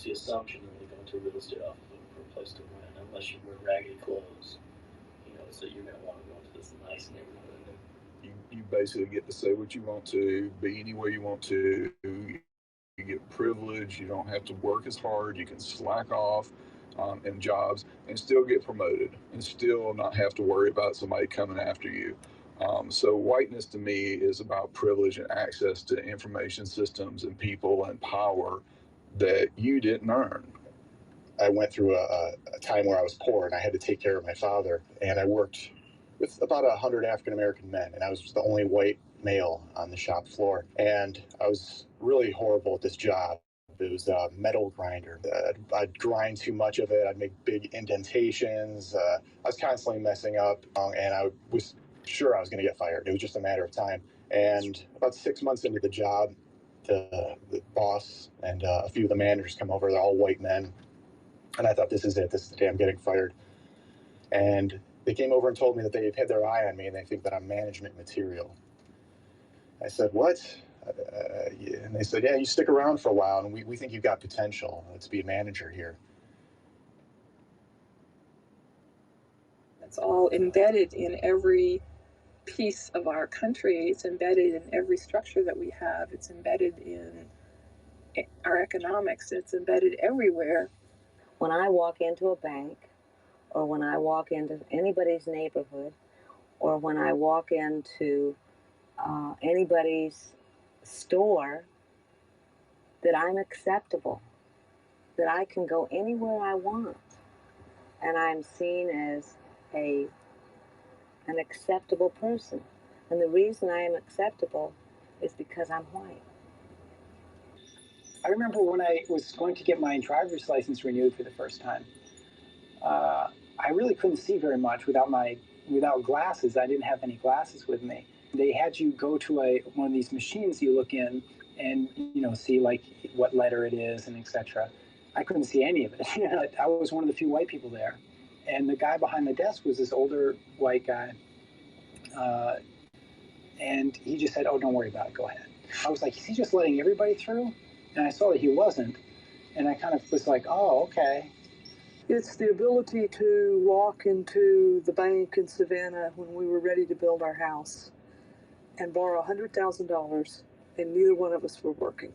the assumption you're going to go into a real estate office looking for a place to rent, unless you wear raggedy clothes. So you're going to want to go into this nice neighborhood. You basically get to say what you want to, be anywhere you want to. You get privilege. You don't have to work as hard. You can slack off in jobs and still get promoted and still not have to worry about somebody coming after you. So whiteness to me is about privilege and access to information systems and people and power that you didn't earn. I went through a time where I was poor and I had to take care of my father, and I worked with about 100 African American men, and I was the only white male on the shop floor, and I was really horrible at this job. It was a metal grinder. I'd grind too much of it. I'd make big indentations. I was constantly messing up, and I was sure I was going to get fired. It was just a matter of time. And about 6 months into the job, the boss and a few of the managers come over. They're all white men. And I thought, this is it. This is the day I'm getting fired. And they came over and told me that they've had their eye on me and they think that I'm management material. I said, what? Yeah. And they said, yeah, you stick around for a while and we think you've got potential to be a manager here. It's all embedded in every piece of our country. It's embedded in every structure that we have. It's embedded in our economics. It's embedded everywhere. When I walk into a bank, or when I walk into anybody's neighborhood, or when I walk into anybody's store, that I'm acceptable, that I can go anywhere I want, and I'm seen as an acceptable person. And the reason I am acceptable is because I'm white. I remember when I was going to get my driver's license renewed for the first time. I really couldn't see very much without glasses. I didn't have any glasses with me. They had you go to one of these machines you look in and see like what letter it is and etc. I couldn't see any of it. I was one of the few white people there, and the guy behind the desk was this older white guy, and he just said, "Oh, don't worry about it. Go ahead." I was like, "Is he just letting everybody through?" And I saw that he wasn't, and I kind of was like, "Oh, okay." It's the ability to walk into the bank in Savannah when we were ready to build our house and borrow $100,000, and neither one of us were working.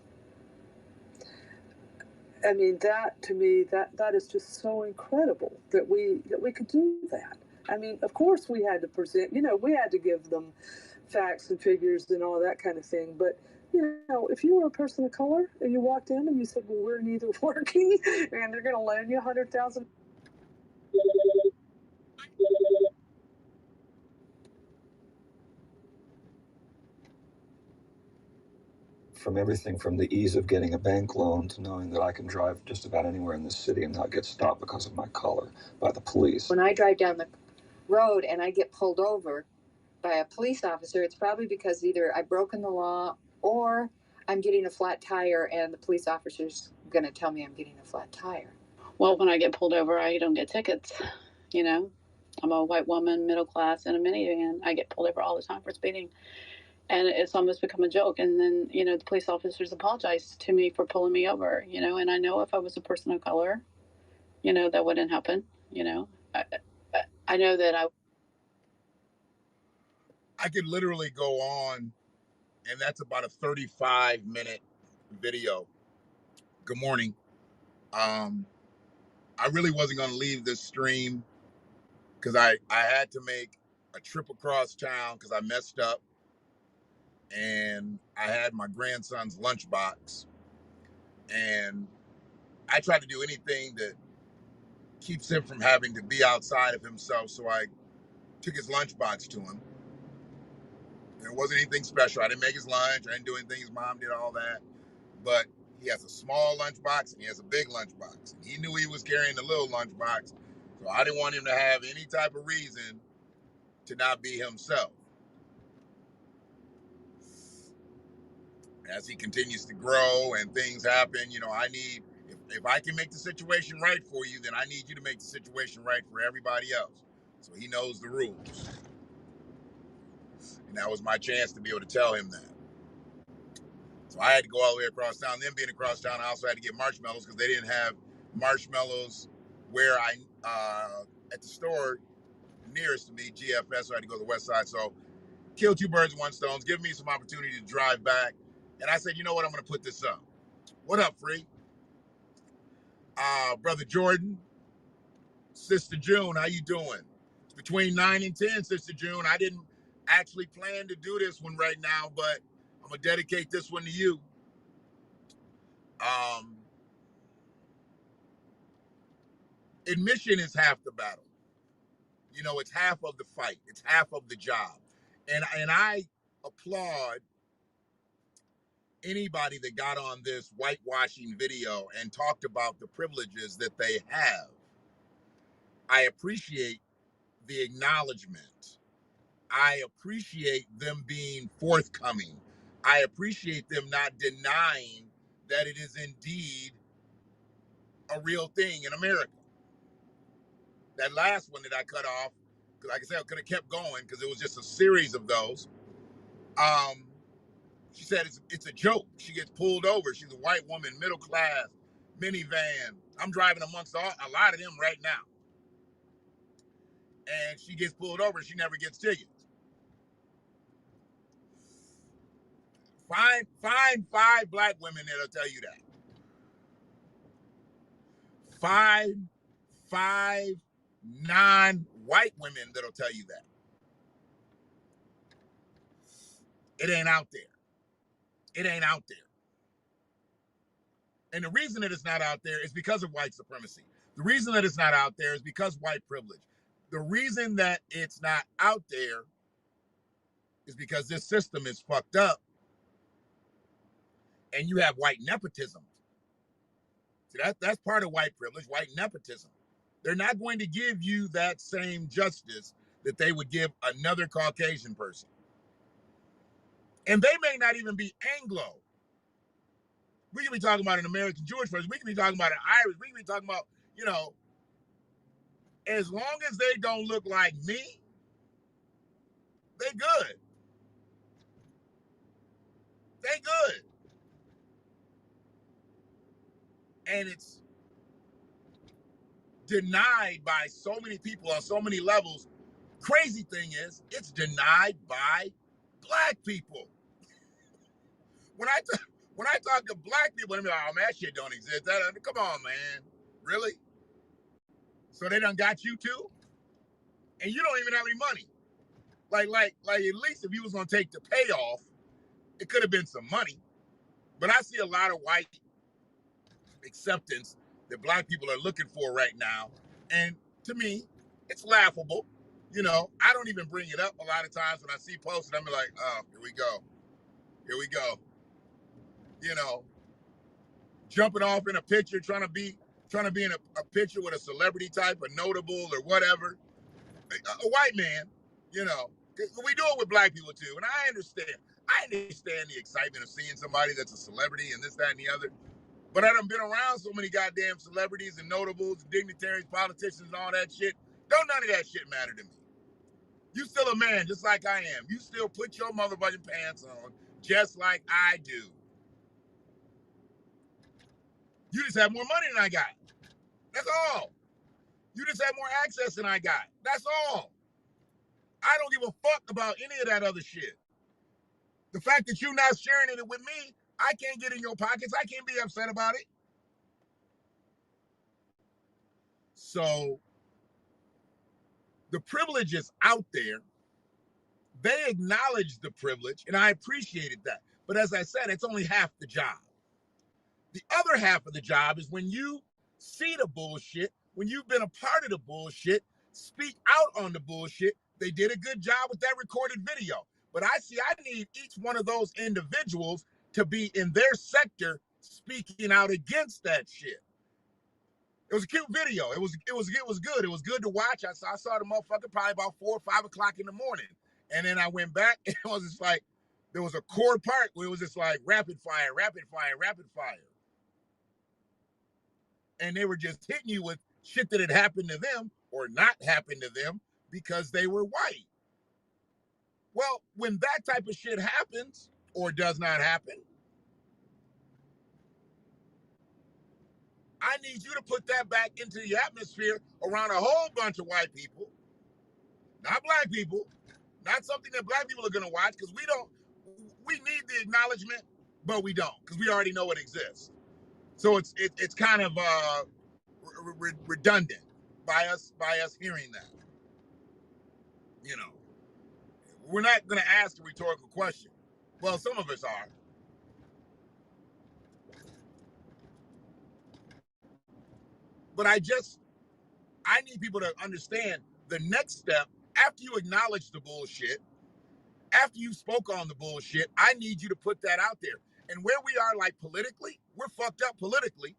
I mean, that to me, that is just so incredible that we could do that. I mean, of course we had to present, we had to give them facts and figures and all that kind of thing, but if you were a person of color and you walked in and you said, well, we're neither working and they're going to loan you $100,000. From everything from the ease of getting a bank loan to knowing that I can drive just about anywhere in this city and not get stopped because of my color by the police. When I drive down the road and I get pulled over by a police officer, it's probably because either I've broken the law or I'm getting a flat tire and the police officer's going to tell me I'm getting a flat tire. Well, when I get pulled over, I don't get tickets. I'm a white woman, middle class, in a minivan. I get pulled over all the time for speeding. And it's almost become a joke. And then, the police officers apologize to me for pulling me over, and I know if I was a person of color, that wouldn't happen. I know that I could literally go on, and that's about a 35-minute video. Good morning. I really wasn't going to leave this stream because I had to make a trip across town because I messed up. And I had my grandson's lunchbox, and I tried to do anything that keeps him from having to be outside of himself. So I took his lunchbox to him. It wasn't anything special. I didn't make his lunch. I didn't do anything. His mom did all that. But he has a small lunchbox and he has a big lunchbox. And he knew he was carrying the little lunchbox. So I didn't want him to have any type of reason to not be himself. As he continues to grow and things happen, I need, if I can make the situation right for you, then I need you to make the situation right for everybody else. So he knows the rules. And that was my chance to be able to tell him that. So I had to go all the way across town. Then being across town, I also had to get marshmallows because they didn't have marshmallows where at the store nearest to me, GFS, so I had to go to the west side. So kill two birds with one stone, give me some opportunity to drive back. And I said, you know what, I'm going to put this up. What up, Free? Brother Jordan, Sister June, how you doing? It's between 9 and 10, Sister June. I didn't actually plan to do this one right now, but I'm going to dedicate this one to you. Admission is half the battle. You know, it's half of the fight. It's half of the job. And I applaud anybody that got on this whitewashing video and talked about the privileges that they have. I appreciate the acknowledgement. I appreciate them being forthcoming. I appreciate them not denying that it is indeed a real thing in America. That last one that I cut off, because like I said, I could have kept going because it was just a series of those. She said it's a joke. She gets pulled over. She's a white woman, middle class, minivan. I'm driving amongst a lot of them right now. And she gets pulled over. She never gets tickets. Find 5 black women that'll tell you that. Five non-white women that'll tell you that. It ain't out there. It ain't out there. And the reason that it's not out there is because of white supremacy. The reason that it's not out there is because white privilege. The reason that it's not out there is because this system is fucked up and you have white nepotism. See, that's part of white privilege, white nepotism. They're not going to give you that same justice that they would give another Caucasian person. And they may not even be Anglo. We could be talking about an American Jewish person. We could be talking about an Irish. We could be talking about, you know, as long as they don't look like me, they good. They good. And it's denied by so many people on so many levels. Crazy thing is, it's denied by black people. When I talk to black people, I mean, oh, man, that shit don't exist. Come on, man. Really? So they done got you too? And you don't even have any money. Like at least if you was gonna take the payoff, it could have been some money. But I see a lot of white acceptance that black people are looking for right now. And to me, it's laughable. You know, I don't even bring it up a lot of times when I see posts and I'm like, oh, here we go. Here we go. You know, jumping off in a picture, trying to be in a picture with a celebrity type, a notable or whatever. A white man, you know. We do it with black people too. And I understand the excitement of seeing somebody that's a celebrity and this, that, and the other. But I done been around so many goddamn celebrities and notables, dignitaries, politicians, and all that shit. Don't none of that shit matter to me. You still a man, just like I am. You still put your motherfucking pants on, just like I do. You just have more money than I got. That's all. You just have more access than I got. That's all. I don't give a fuck about any of that other shit. The fact that you're not sharing it with me, I can't get in your pockets. I can't be upset about it. So the privilege is out there. They acknowledge the privilege, and I appreciated that. But as I said, it's only half the job. The other half of the job is when you see the bullshit, when you've been a part of the bullshit, speak out on the bullshit. They did a good job with that recorded video. But I need each one of those individuals to be in their sector speaking out against that shit. It was a cute video. It was good. It was good to watch. I saw the motherfucker probably about 4 or 5 o'clock in the morning. And then I went back and it was just like, there was a core part where it was just like rapid fire, rapid fire, rapid fire. And they were just hitting you with shit that had happened to them or not happened to them because they were white. Well, when that type of shit happens or does not happen, need you to put that back into the atmosphere around a whole bunch of white people, not black people, not something that black people are going to watch, because we need the acknowledgement, but we don't, because we already know it exists. So it's kind of redundant by us hearing that. You know, we're not going to ask a rhetorical question. Well, some of us are. But I need people to understand the next step after you acknowledge the bullshit, after you spoke on the bullshit, I need you to put that out there. And where we are, like, politically, we're fucked up politically,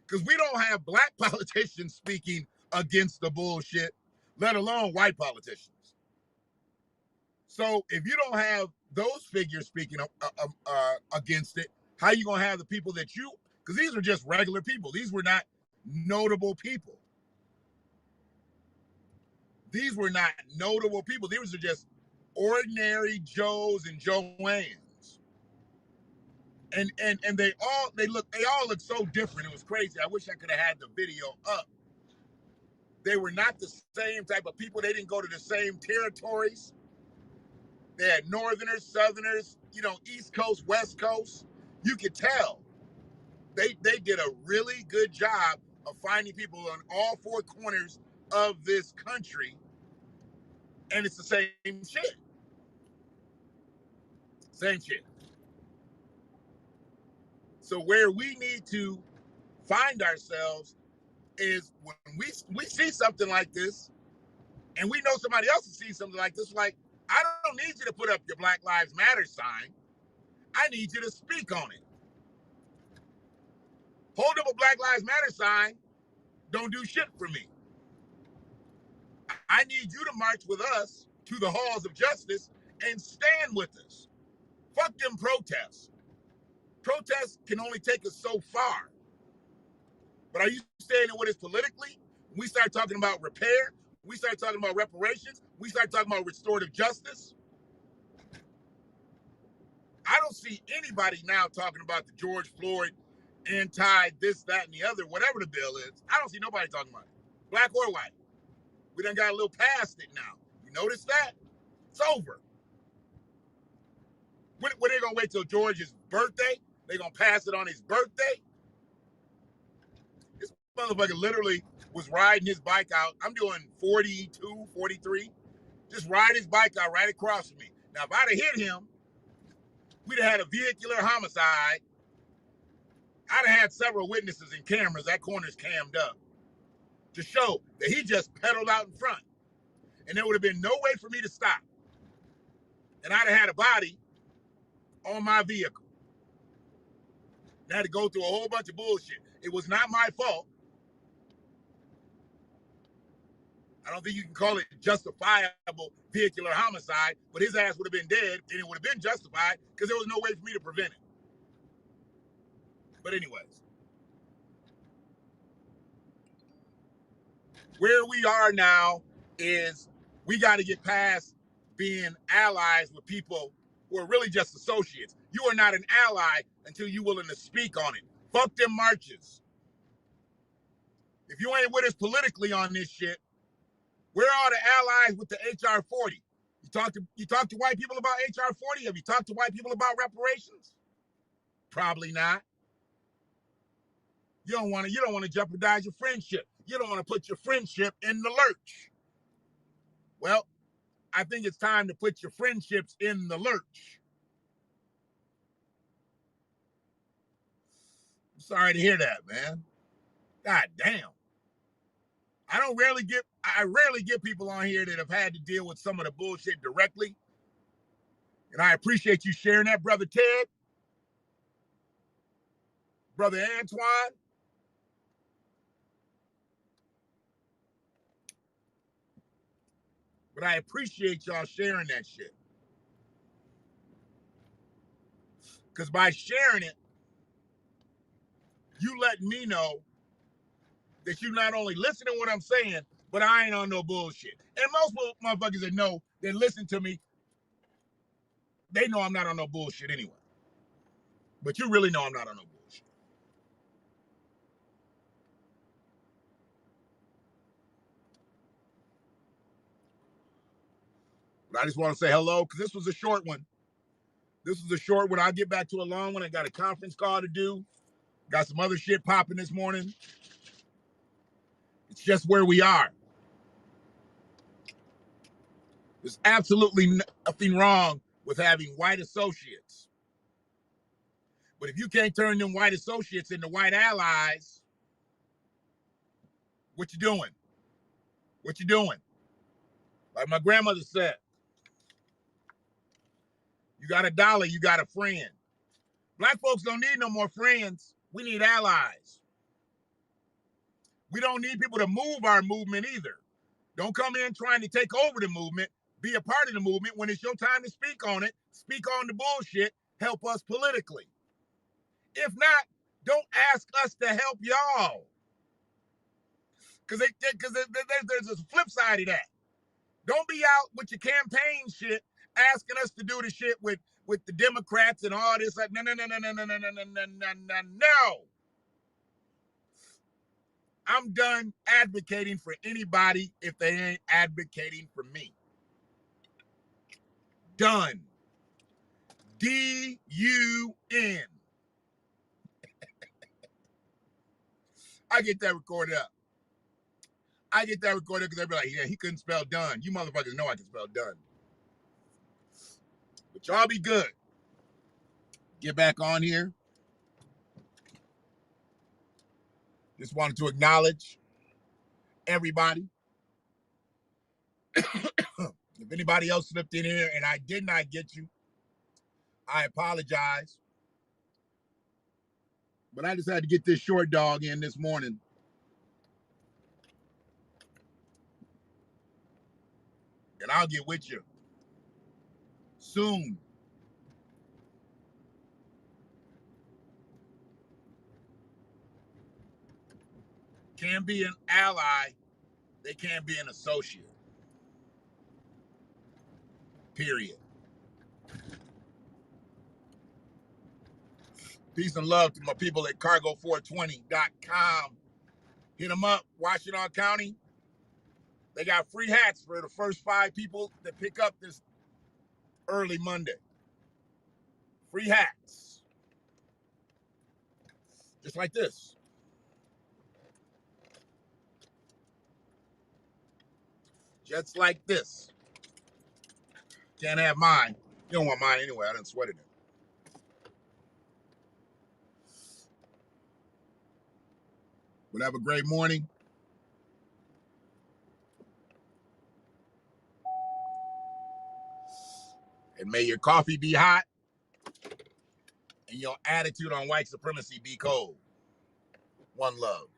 because we don't have black politicians speaking against the bullshit, let alone white politicians. So if you don't have those figures speaking against it, how are you going to have the people that you, because these were just regular people. These were not notable people. These were not notable people. These were just ordinary Joes and Joannes. And they all look so different. It was crazy. I wish I could have had the video up. They were not the same type of people. They didn't go to the same territories. They had Northerners, Southerners, East Coast, West Coast. You could tell. They did a really good job of finding people on all four corners of this country. And it's the same shit. Same shit. So where we need to find ourselves is when we see something like this, and we know somebody else has seen something like this, like, I don't need you to put up your Black Lives Matter sign. I need you to speak on it. Hold up a Black Lives Matter sign, don't do shit for me. I need you to march with us to the halls of justice and stand with us. Fuck them protests. Protests can only take us so far. But are you standing with us politically? When we start talking about repair, we start talking about reparations, we start talking about restorative justice. I don't see anybody now talking about the George Floyd anti this, that, and the other, whatever the bill is. I don't see nobody talking about it, black or white. We done got a little past it now. You notice that? It's over. When they gonna wait till George's birthday? They gonna pass it on his birthday? This motherfucker literally was riding his bike out. I'm doing 42, 43. Just ride his bike out right across from me. Now, if I'd have hit him, we'd have had a vehicular homicide. I'd have had several witnesses and cameras. That corner's cammed up to show that he just pedaled out in front. And there would have been no way for me to stop. And I'd have had a body on my vehicle. And I had to go through a whole bunch of bullshit. It was not my fault. I don't think you can call it justifiable vehicular homicide, but his ass would have been dead, and it would have been justified because there was no way for me to prevent it. But anyways, where we are now is we got to get past being allies with people who are really just associates. You are not an ally until you're willing to speak on it. Fuck them marches. If you ain't with us politically on this shit, where are the allies with the HR 40? You talk to white people about HR 40? Have you talked to white people about reparations? Probably not. You don't want to jeopardize your friendship. You don't want to put your friendship in the lurch. Well, I think it's time to put your friendships in the lurch. I'm sorry to hear that, man. God damn. I rarely get people on here that have had to deal with some of the bullshit directly. And I appreciate you sharing that, Brother Ted, Brother Antoine. But I appreciate y'all sharing that shit. Because by sharing it, you let me know that you not only listen to what I'm saying, but I ain't on no bullshit. And most motherfuckers that listen to me, they know I'm not on no bullshit anyway. But you really know I'm not on no bullshit. But I just want to say hello because this was a short one. This is a short one. I'll get back to a long one. I got a conference call to do. Got some other shit popping this morning. It's just where we are. There's absolutely nothing wrong with having white associates. But if you can't turn them white associates into white allies, what you doing? What you doing? Like my grandmother said, you got a dollar, you got a friend. Black folks don't need no more friends. We need allies. We don't need people to move our movement either. Don't come in trying to take over the movement. Be a part of the movement. When it's your time to speak on it, speak on the bullshit, help us politically. If not, don't ask us to help y'all. Because there's a flip side of that. Don't be out with your campaign shit asking us to do the shit with the Democrats and all this. Like, no. I'm done advocating for anybody if they ain't advocating for me. Done. D-U-N. I get that recorded up. Because they'll be like, yeah, he couldn't spell done. You motherfuckers know I can spell done. But y'all be good. Get back on here. Just wanted to acknowledge everybody. If anybody else slipped in here and I did not get you, I apologize. But I just had to get this short dog in this morning. And I'll get with you soon. Can be an ally. They can't be an associate. Period. Peace and love to my people at cargo420.com. Hit them up, Washington County. They got free hats for the first 5 people that pick up this early Monday. Free hats. Just like this. Just like this. Can't have mine. You don't want mine anyway. I didn't sweat it. But have a great morning. And may your coffee be hot and your attitude on white supremacy be cold. One love.